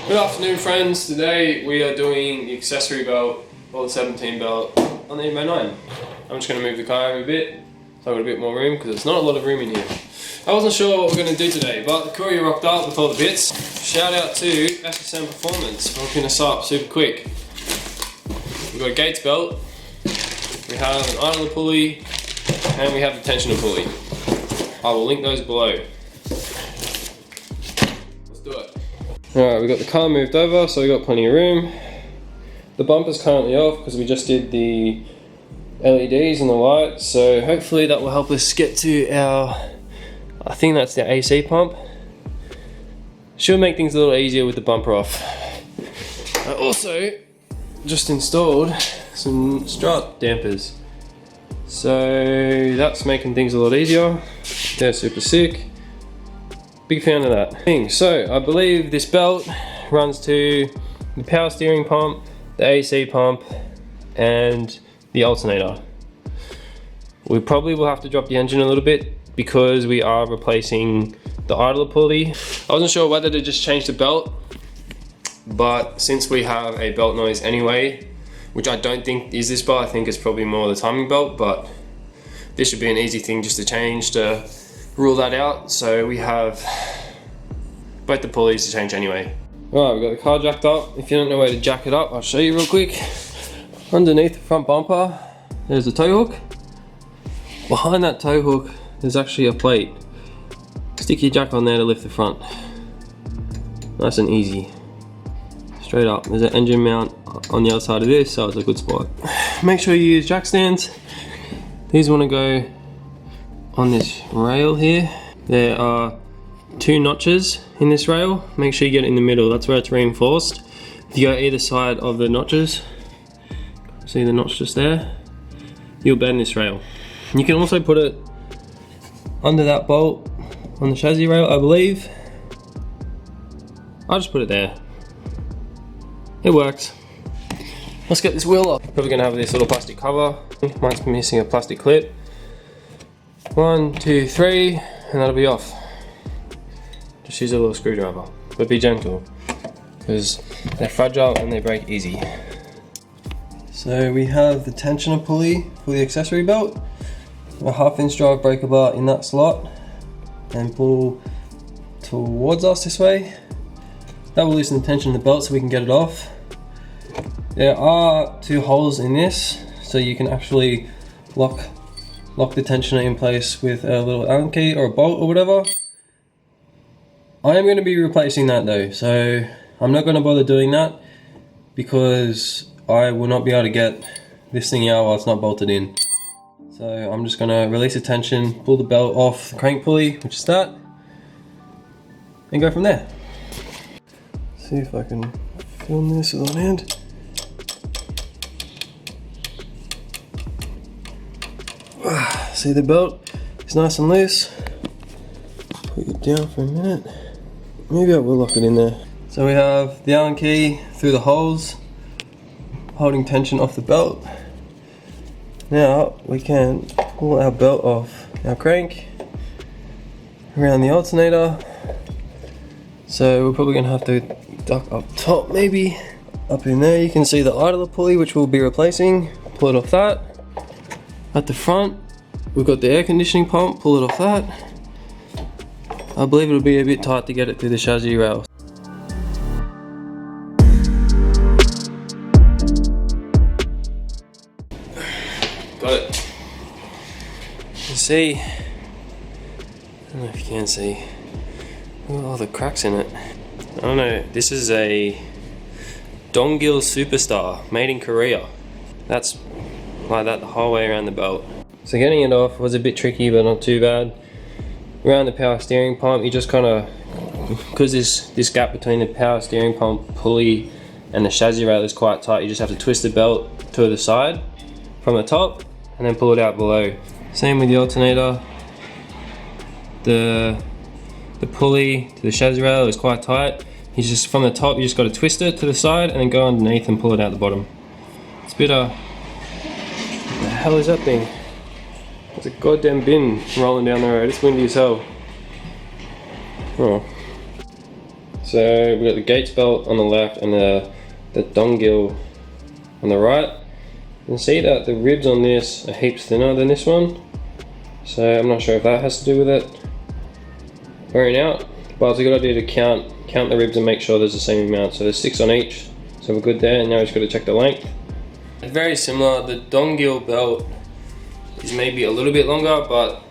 Good afternoon, friends. Today we are doing the accessory belt, or the serpentine belt, on the Evo 9. I'm just going to move the car over a bit so I've got a bit more room because there's not a lot of room in here. I wasn't sure what we're going to do today, but the courier rocked up with all the bits. Shout out to Accessory Performance for hooking us up super quick. We've got a gates belt, we have an idler pulley, and we have the tensioner pulley. I will link those below. Let's do it. Alright, we got the car moved over, so we got plenty of room. The bumper's currently off because we just did the LEDs and the lights, so hopefully that will help us get to our, I think that's the AC pump. Should make things a little easier with the bumper off. I also just installed some strut dampers, so that's making things a lot easier. They're super sick. Big fan of that. So I believe this belt runs to the power steering pump, the AC pump, and the alternator. We probably will have to drop the engine a little bit because we are replacing the idler pulley. I wasn't sure whether to just change the belt, but since we have a belt noise anyway, which I don't think is this belt, I think it's probably more the timing belt, but this should be an easy thing just to change to rule that out. So we have both the pulleys to change anyway. Right, we've got the car jacked up. If you don't know where to jack it up, I'll show you real quick. Underneath the front bumper, there's a tow hook. Behind that tow hook, there's actually a plate. Stick your jack on there to lift the front. Nice and easy. Straight up. There's an engine mount on the other side of this, so it's a good spot. Make sure you use jack stands. These want to go on this rail here. There are 2 notches in this rail. Make sure you get it in the middle, that's where it's reinforced. If you go either side of the notches, see the notch just there, you'll bend this rail. You can also put it under that bolt on the chassis rail, I believe. I'll just put it there. It works. Let's get this wheel up. Probably gonna have this little plastic cover. Mine's missing a plastic clip. 1, 2, 3, and that'll be off. Just use a little screwdriver, but be gentle because they're fragile and they break easy. So we have the tensioner pulley for the accessory belt, a 1/2" drive breaker bar in that slot, and pull towards us this way. That will loosen the tension in the belt so we can get it off. There are 2 holes in this, so you can actually lock the tensioner in place with a little Allen key or a bolt or whatever. I am going to be replacing that though, so I'm not going to bother doing that because I will not be able to get this thing out while it's not bolted in. So I'm just going to release the tension, pull the belt off the crank pulley, which is that, and go from there. See if I can film this with one hand. See, the belt is nice and loose. Put it down for a minute. Maybe I will lock it in there. So we have the Allen key through the holes, holding tension off the belt. Now we can pull our belt off our crank around the alternator. So we're probably gonna have to duck up top, maybe. Up in there you can see the idler pulley, which we'll be replacing. Pull it off that. At the front, we've got the air conditioning pump, pull it off that. I believe it'll be a bit tight to get it through the chassis rail. Got it. You can see, I don't know if you can see, look at all the cracks in it. I don't know, this is a Dongil Superstar, made in Korea. That's like that the whole way around the belt. So getting it off was a bit tricky, but not too bad. Around the power steering pump, you just kind of, because this gap between the power steering pump pulley and the chassis rail is quite tight, you just have to twist the belt to the side from the top and then pull it out below. Same with the alternator. The pulley to the chassis rail is quite tight. You just, from the top, you just got to twist it to the side and then go underneath and pull it out the bottom. It's a bit what the hell is that thing? There's a goddamn bin rolling down the road. It's windy as hell. Oh. So we've got the gates belt on the left and the dongle on the right. You can see that the ribs on this are heaps thinner than this one. So I'm not sure if that has to do with it wearing out. But it's a good idea to count the ribs and make sure there's the same amount. So there's 6 on each. So we're good there, and now we've just got to check the length. Very similar, the dongle belt is maybe a little bit longer, but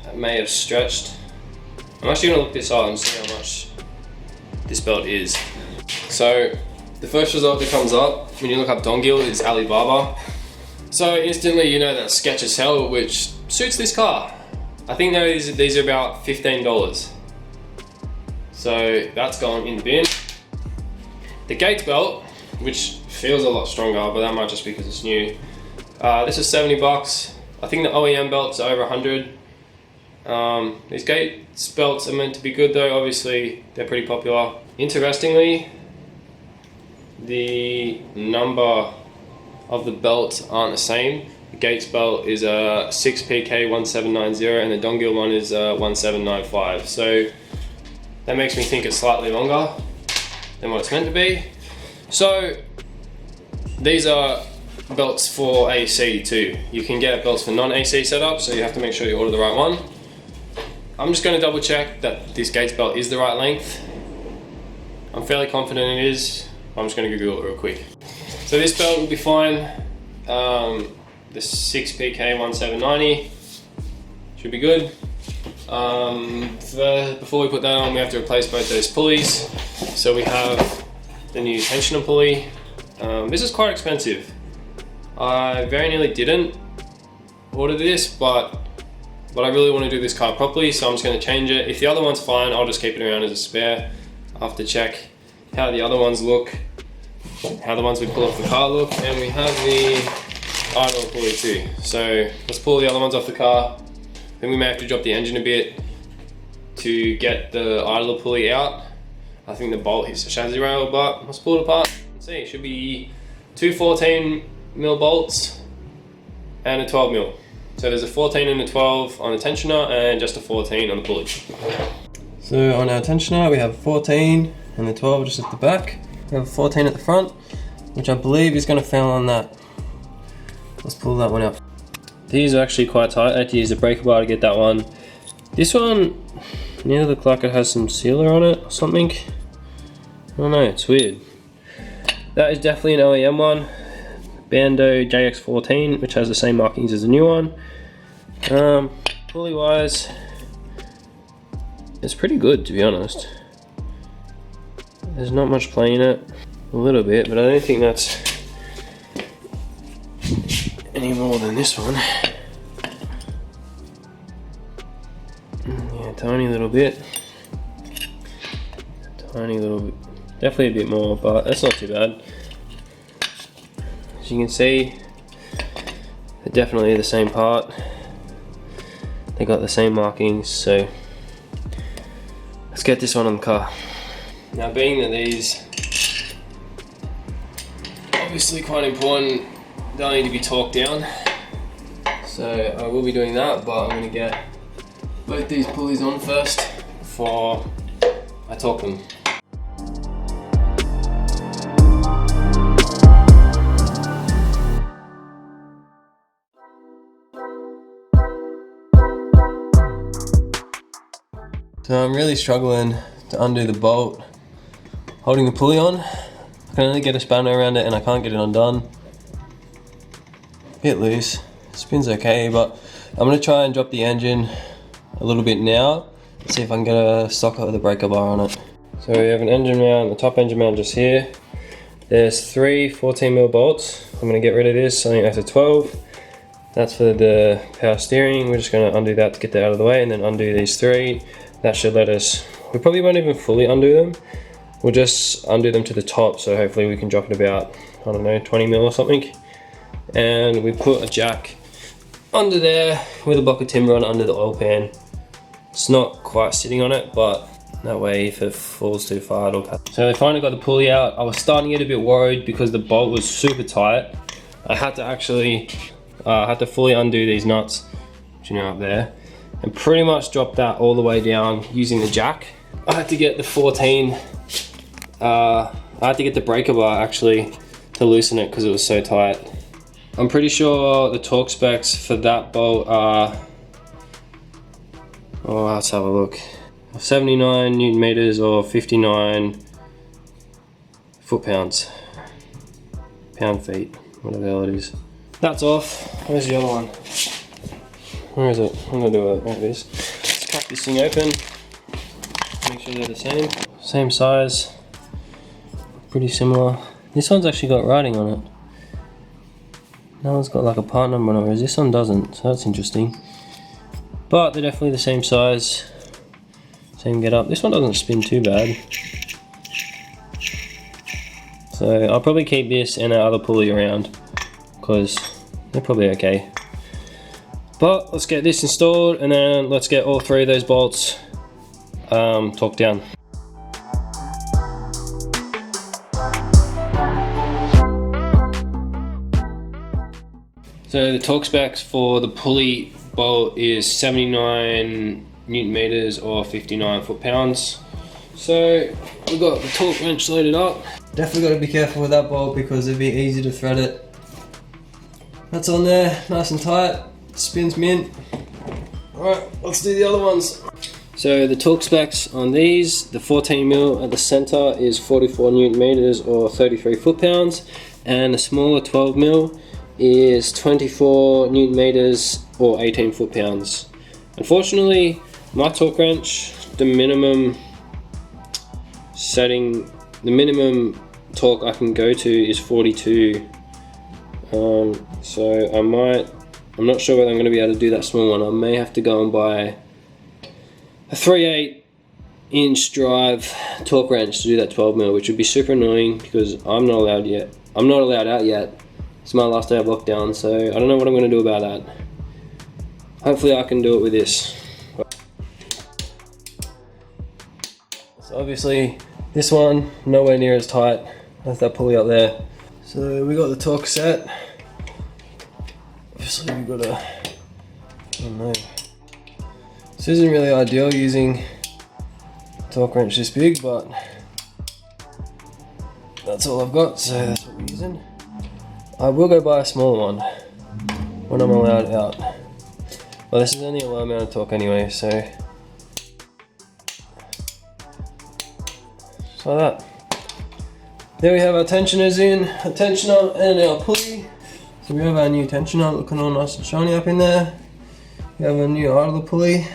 it may have stretched. I'm actually gonna look this up and see how much this belt is. So the first result that comes up when you look up dongle is Alibaba. So instantly you know that's sketch as hell, which suits this car. I think these are about $15. So that's gone in the bin. The gate belt, which feels a lot stronger, but that might just be because it's new. This is 70 bucks. I think the OEM belts are over 100. These gate belts are meant to be good though, obviously they're pretty popular. Interestingly, the number of the belts aren't the same. The gates belt is a 6PK1790 and the dongle one is 1795. So that makes me think it's slightly longer than what it's meant to be. So these are belts for AC too. You can get belts for non-AC setup, so you have to make sure you order the right one. I'm just going to double check that this gates belt is the right length. I'm fairly confident it is. I'm just going to Google it real quick. So this belt will be fine. The 6PK1790 should be good. Before we put that on, we have to replace both those pulleys. So we have the new tensioner pulley. This is quite expensive. I very nearly didn't order this, but I really want to do this car properly, so I'm just going to change it. If the other one's fine, I'll just keep it around as a spare. I'll have to check how the other ones look, how the ones we pull off the car look, and we have the idler pulley too. So let's pull the other ones off the car. Then we may have to drop the engine a bit to get the idler pulley out. I think the bolt hits the chassis rail, but let's pull it apart and see. It should be 2 14mm bolts and a 12mm. So there's a 14 and a 12 on the tensioner and just a 14 on the pulley. So on our tensioner we have a 14 and the 12 just at the back. We have a 14 at the front, which I believe is going to fail on that. Let's pull that one up. These are actually quite tight. I had to use a breaker bar to get that one. This one nearly looks like it has some sealer on it or something. I don't know, it's weird. That is definitely an OEM one. Bando JX14, which has the same markings as the new one. Pulley wise, it's pretty good to be honest. There's not much play in it, a little bit, but I don't think that's any more than this one. Yeah, tiny little bit. Tiny little bit. Definitely a bit more, but that's not too bad. As you can see, they're definitely the same part. They got the same markings, so let's get this one on the car. Now, being that these obviously quite important, they'll need to be torqued down. So I will be doing that, but I'm going to get both these pulleys on first before I torque them. So I'm really struggling to undo the bolt holding the pulley on. I can only get a spanner around it and I can't get it undone. A bit loose, spins okay, but I'm going to try and drop the engine a little bit now and see if I can get a socket with a breaker bar on it. So we have an engine mount, the top engine mount just here. There's 3 14mm bolts. I'm going to get rid of this, I think that's a 12. That's for the power steering. We're just going to undo that to get that out of the way and then undo these 3. That should let us, we probably won't even fully undo them. We'll just undo them to the top, so hopefully we can drop it about, I don't know, 20mm or something. And we put a jack under there with a block of timber on under the oil pan. It's not quite sitting on it, but that way if it falls too far it'll cut. So I finally got the pulley out. I was starting to get a bit worried because the bolt was super tight. I had to actually, fully undo these nuts, which you know up there, and pretty much drop that all the way down using the jack. I had to get the 14 I had to get the breaker bar actually to loosen it because it was so tight. I'm pretty sure the torque specs for that bolt are, oh, let's have a look, 79 Newton meters or 59 foot-pounds, pound-feet, whatever the hell it is. That's off. Where's the other one? Where is it? I'm gonna do it like this. Let's crack this thing open. Make sure they're the same. Same size. Pretty similar. This one's actually got writing on it. That one's got like a part number on it, whereas this one doesn't, so that's interesting. But they're definitely the same size. Same get up. This one doesn't spin too bad. So I'll probably keep this and our other pulley around because they're probably okay. But let's get this installed and then let's get all three of those bolts torqued down. So the torque specs for the pulley bolt is 79 Newton meters or 59 foot-pounds. So we've got the torque wrench loaded up. Definitely got to be careful with that bolt because it'd be easy to thread it. That's on there, nice and tight, spins mint. Alright, let's do the other ones. So the torque specs on these, the 14mm at the center is 44 Newton meters or 33 foot-pounds, and the smaller 12mm is 24 Newton meters or 18 foot-pounds. Unfortunately, my torque wrench, the minimum setting, the minimum torque I can go to is 42. So I'm not sure whether I'm going to be able to do that small one. I may have to go and buy a 3/8 inch drive torque wrench to do that 12mm, which would be super annoying because I'm not allowed out yet. It's my last day of lockdown, so I don't know what I'm going to do about that. Hopefully I can do it with this. So obviously this one nowhere near as tight as that pulley up there. So we got the torque set. Obviously we've got a, I don't know. This isn't really ideal using a torque wrench this big, but that's all I've got, so that's what we're using. I will go buy a smaller one when I'm allowed out. Well, this is only a low amount of torque anyway, so just like that. There we have our tensioners in, a tensioner and our pulley. So we have our new tensioner looking all nice and shiny up in there. We have a new idler pulley,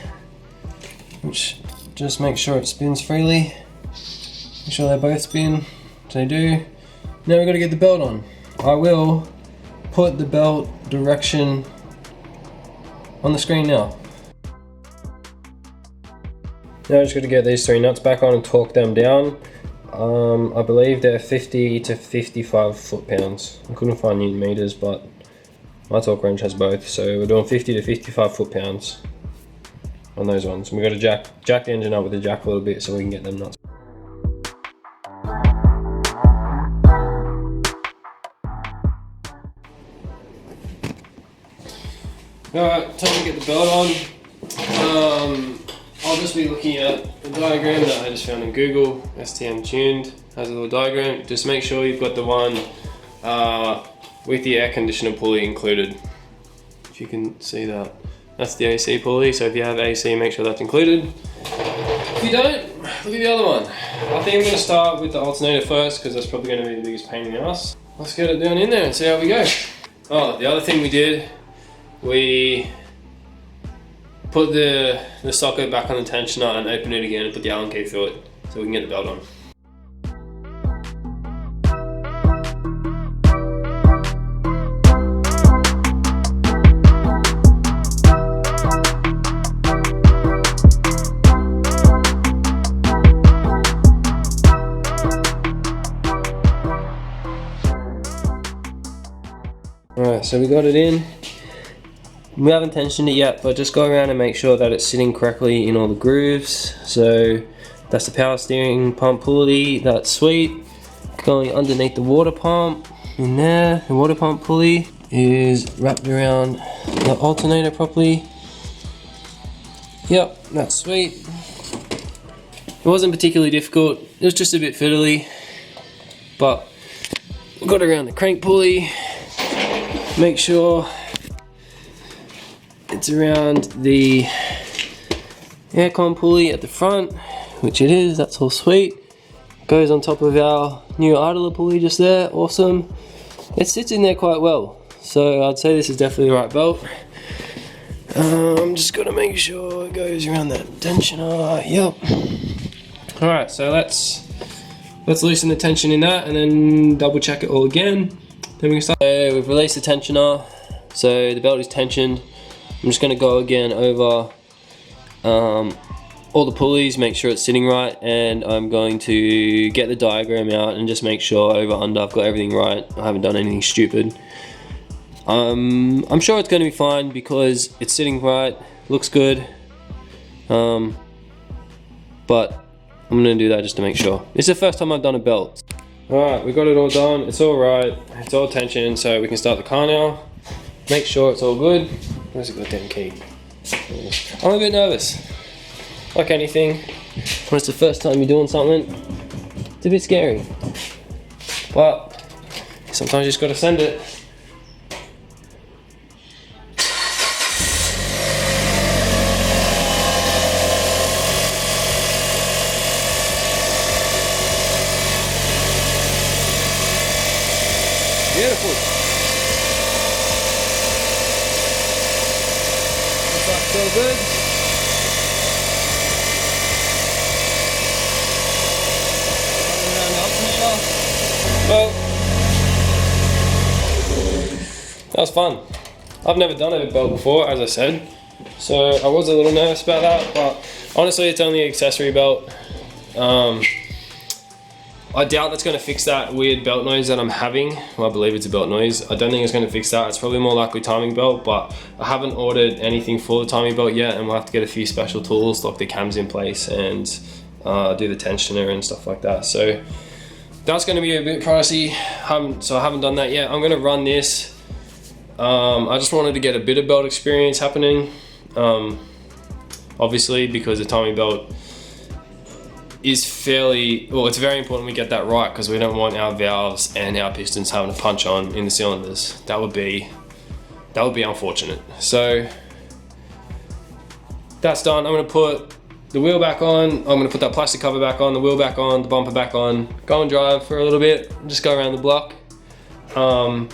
which just makes sure it spins freely. Make sure they both spin, so they do. Now we've got to get the belt on. I will put the belt direction on the screen now. Now I just got to get these three nuts back on and torque them down. I believe they're 50 to 55 foot-pounds. I couldn't find Newton meters, but my torque wrench has both, so we're doing 50 to 55 foot-pounds on those ones. And we've got to jack the engine up with the jack a little bit so we can get them nuts. Alright, time to get the belt on. I'll just be looking at a diagram that I just found in Google. STM tuned has a little diagram. Just make sure you've got the one with the air conditioner pulley included. If you can see that. That's the AC pulley, so if you have AC, make sure that's included. If you don't, look at the other one. I think I'm going to start with the alternator first because that's probably going to be the biggest pain in the ass. Let's get it down in there and see how we go. Oh, the other thing we did, we put the socket back on the tensioner and open it again and put the Allen key through it so we can get the belt on. Alright, so we got it in. We haven't tensioned it yet, but just go around and make sure that it's sitting correctly in all the grooves. So that's the power steering pump pulley, that's sweet. Going underneath the water pump in there, the water pump pulley is wrapped around the alternator properly. Yep, that's sweet. It wasn't particularly difficult, it was just a bit fiddly, but we got around the crank pulley, make sure it's around the aircon pulley at the front, which it is, that's all sweet. Goes on top of our new idler pulley just there, awesome. It sits in there quite well, so I'd say this is definitely the right belt. I'm just gonna make sure it goes around that tensioner, yep. Alright, so let's loosen the tension in that and then double check it all again. Then we can start. Okay, we've released the tensioner, so the belt is tensioned. I'm just gonna go again over all the pulleys, make sure it's sitting right, and I'm going to get the diagram out and just make sure over under I've got everything right. I haven't done anything stupid. I'm sure it's going to be fine because it's sitting right, looks good, but I'm going to do that just to make sure. It's the first time I've done a belt. Alright, we got it all done, it's all right, it's all tensioned, so we can start the car now. Make sure it's all good. Where's the goddamn key? I'm a bit nervous. Like anything, when it's the first time you're doing something, it's a bit scary. But sometimes you just gotta send it. Beautiful. Looks like it's all good. Well, that was fun. I've never done a belt before, as I said, so I was a little nervous about that, but honestly it's only an accessory belt. I doubt that's going to fix that weird belt noise that I'm having. Well, I believe it's a belt noise. I don't think it's going to fix that. It's probably more likely timing belt, but I haven't ordered anything for the timing belt yet, and we'll have to get a few special tools, lock the cams in place, and do the tensioner and stuff like that. So that's going to be a bit pricey, so I haven't done that yet. I'm going to run this. I just wanted to get a bit of belt experience happening, obviously, because the timing belt is fairly, well, it's very important we get that right, because we don't want our valves and our pistons having to punch on in the cylinders. That would be unfortunate. So that's done. I'm going to put the wheel back on, I'm going to put that plastic cover back on, the wheel back on, the bumper back on, go and drive for a little bit, just go around the block. I'll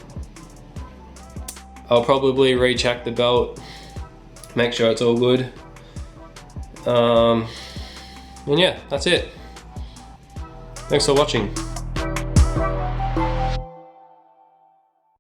probably recheck the belt, make sure it's all good. And yeah, that's it. Thanks for watching.